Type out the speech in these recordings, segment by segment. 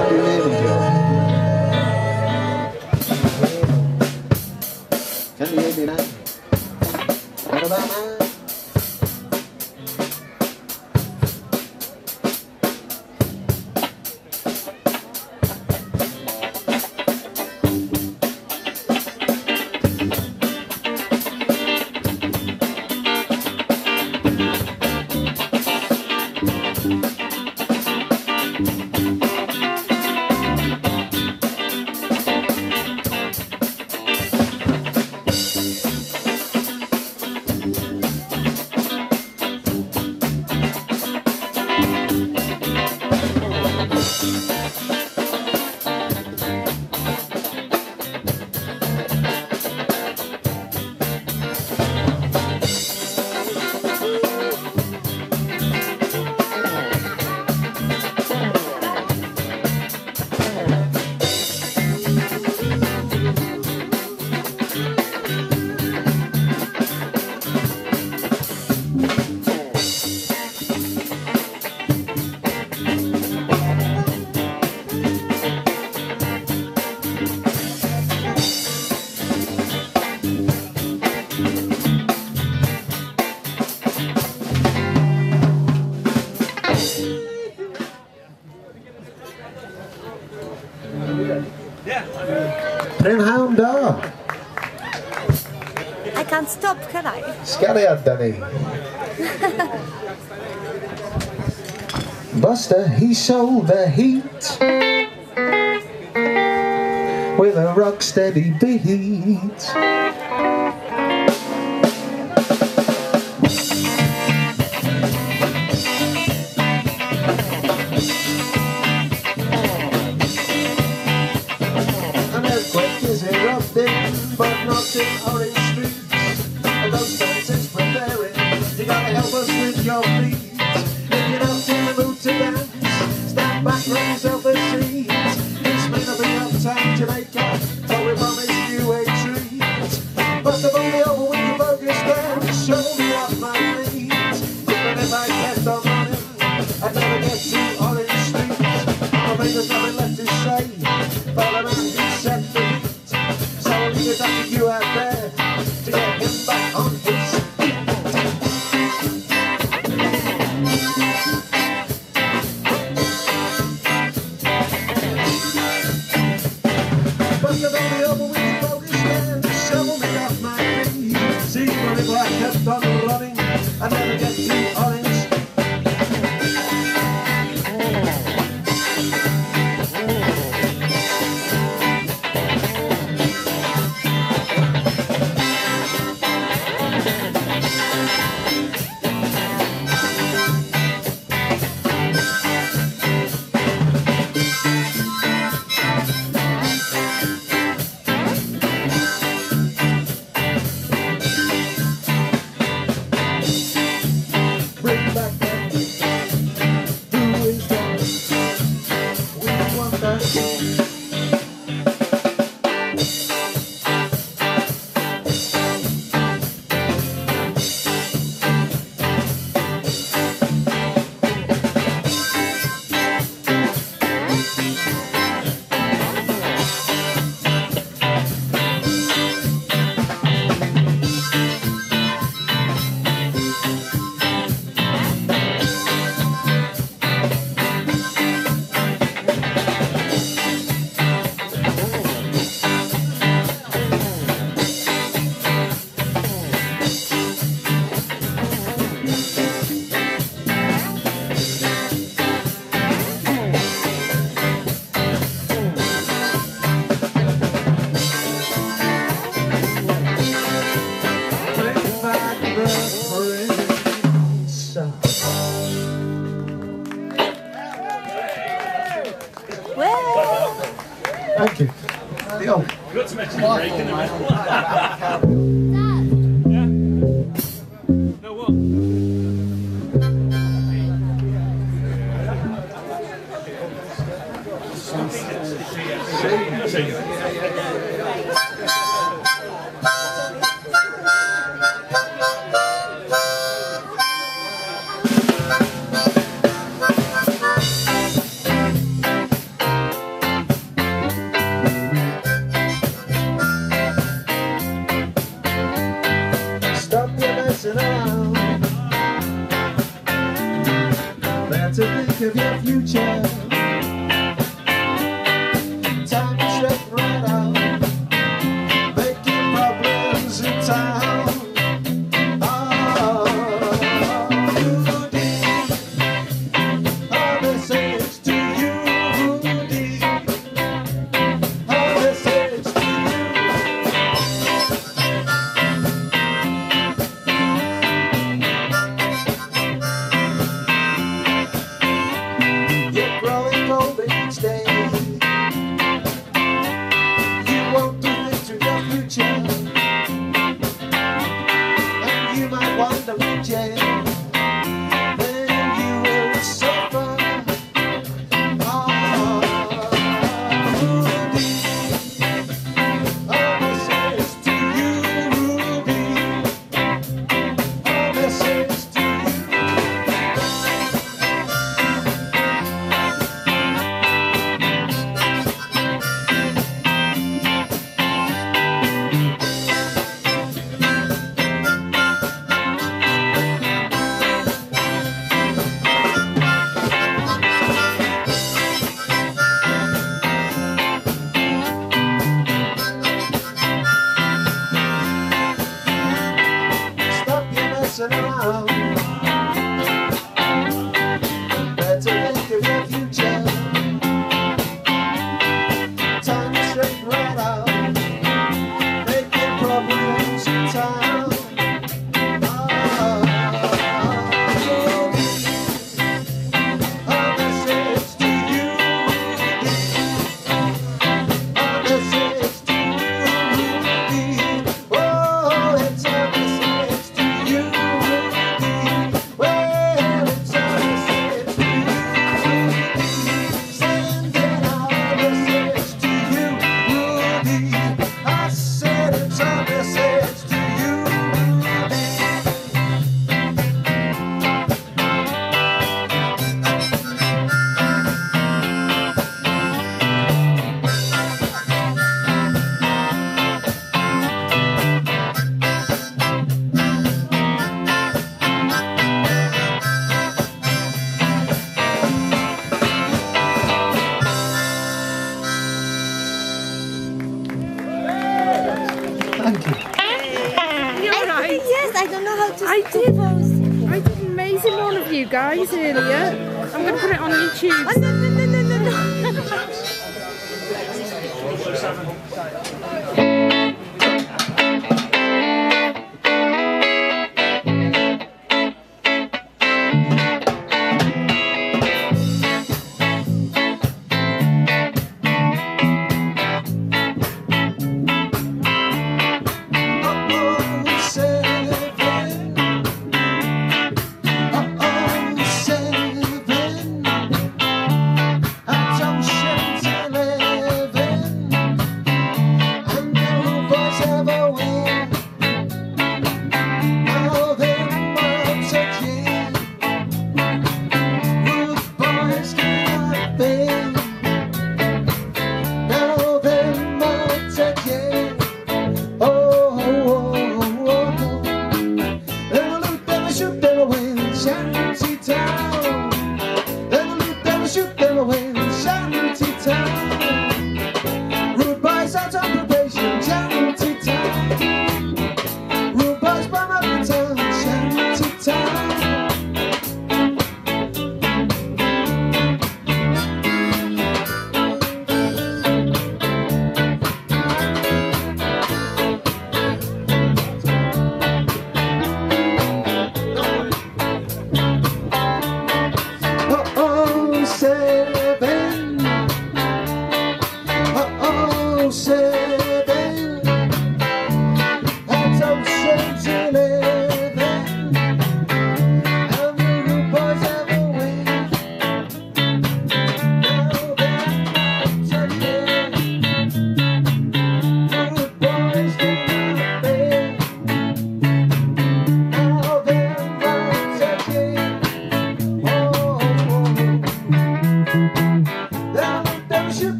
Can you hear me, Joe? Can you hear me now? What about now? Prynhawn Dog. I can't stop, can I? Scariad, Danny. Buster, he sold the heat with a rock steady beat. But not in Orange Street. And those dancers preparing, you gotta help us with your feet. If you're not in the mood to dance, stand back, grab yourself a seat. This may not be your time to make up, but we promised you a treat. But the only over with your focus down, show me off my feet. Even if I kept on running, I'd never get to Orange Street. I think there's nothing left to say, but I'm who set the beat. It's up to you out there to get him back on his feet. But you're only over with your focus down, shovel me off my feet. See, but if I kept on running, I'd never get to Orange. Thank you. Deal. We've got to mention the break in the middle. Yeah. No, what? guys earlier. I'm going to put it on YouTube. Oh, no.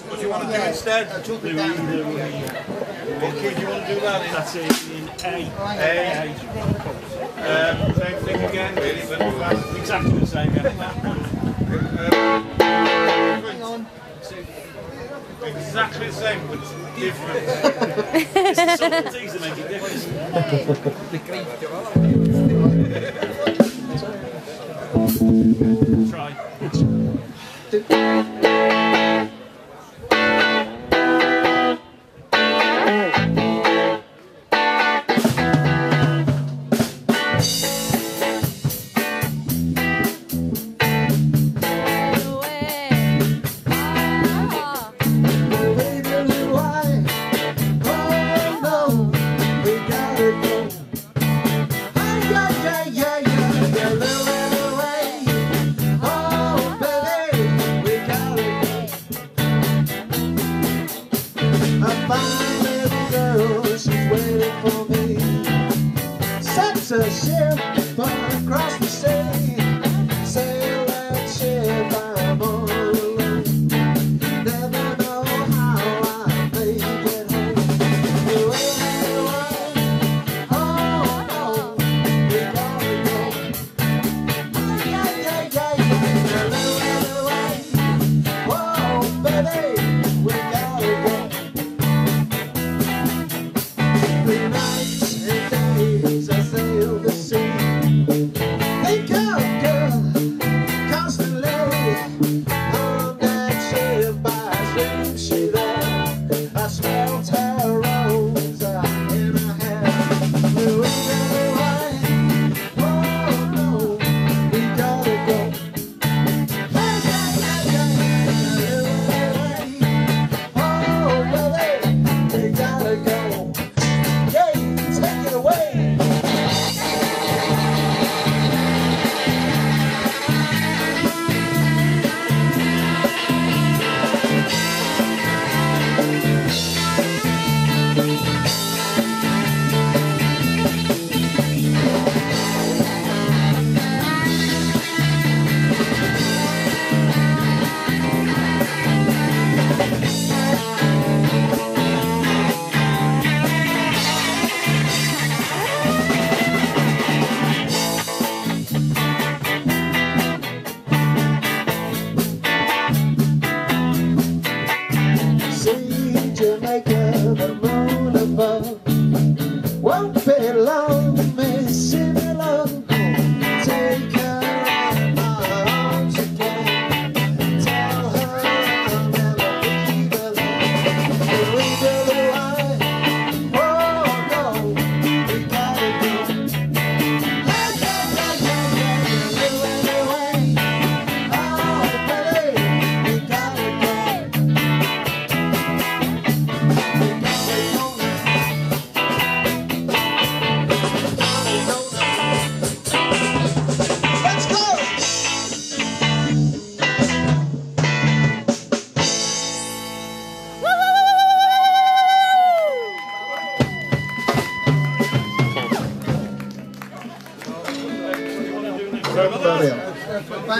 What do you want to do instead? What key do you want to do that in? That's in A. Same thing again, really, but exactly the same. Hang on. Exactly the same, but different. It's the subtleties that make it different. Try. I got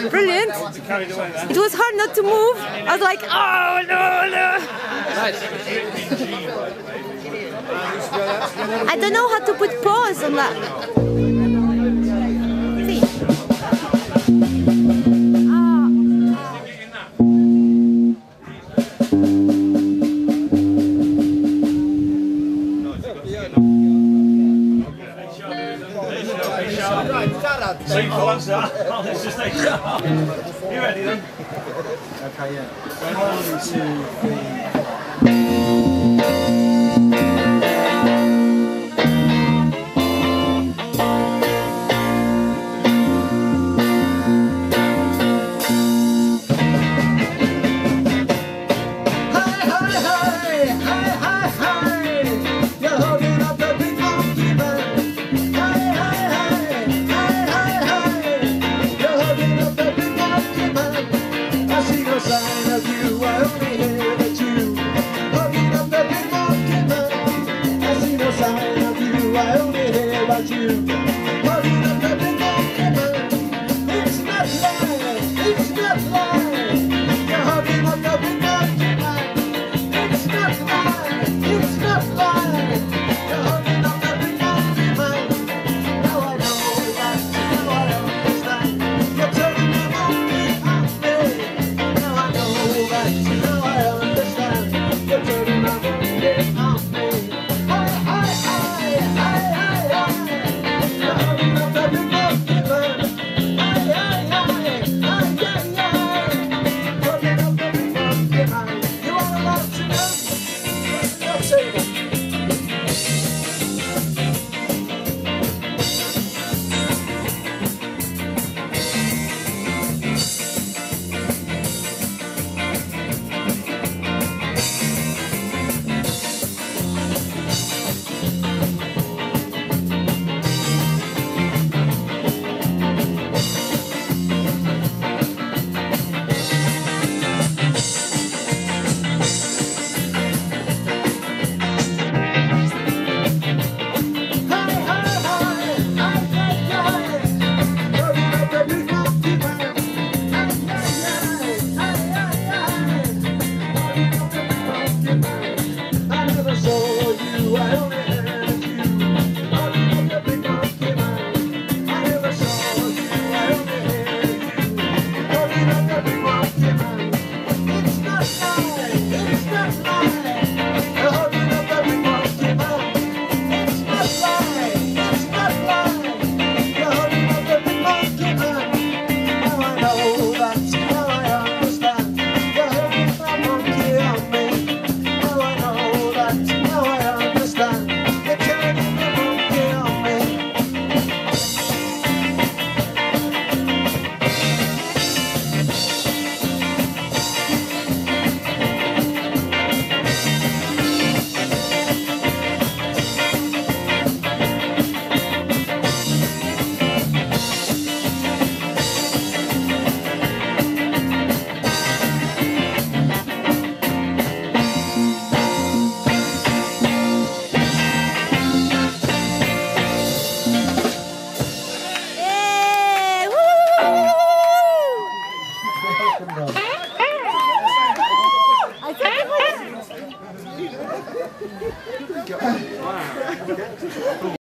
Brilliant. It was hard not to move. I was like, oh no, no. I don't know how to put pause on that. See. Same ones that. Let's just take that. You ready then? Okay, yeah. 1, 2.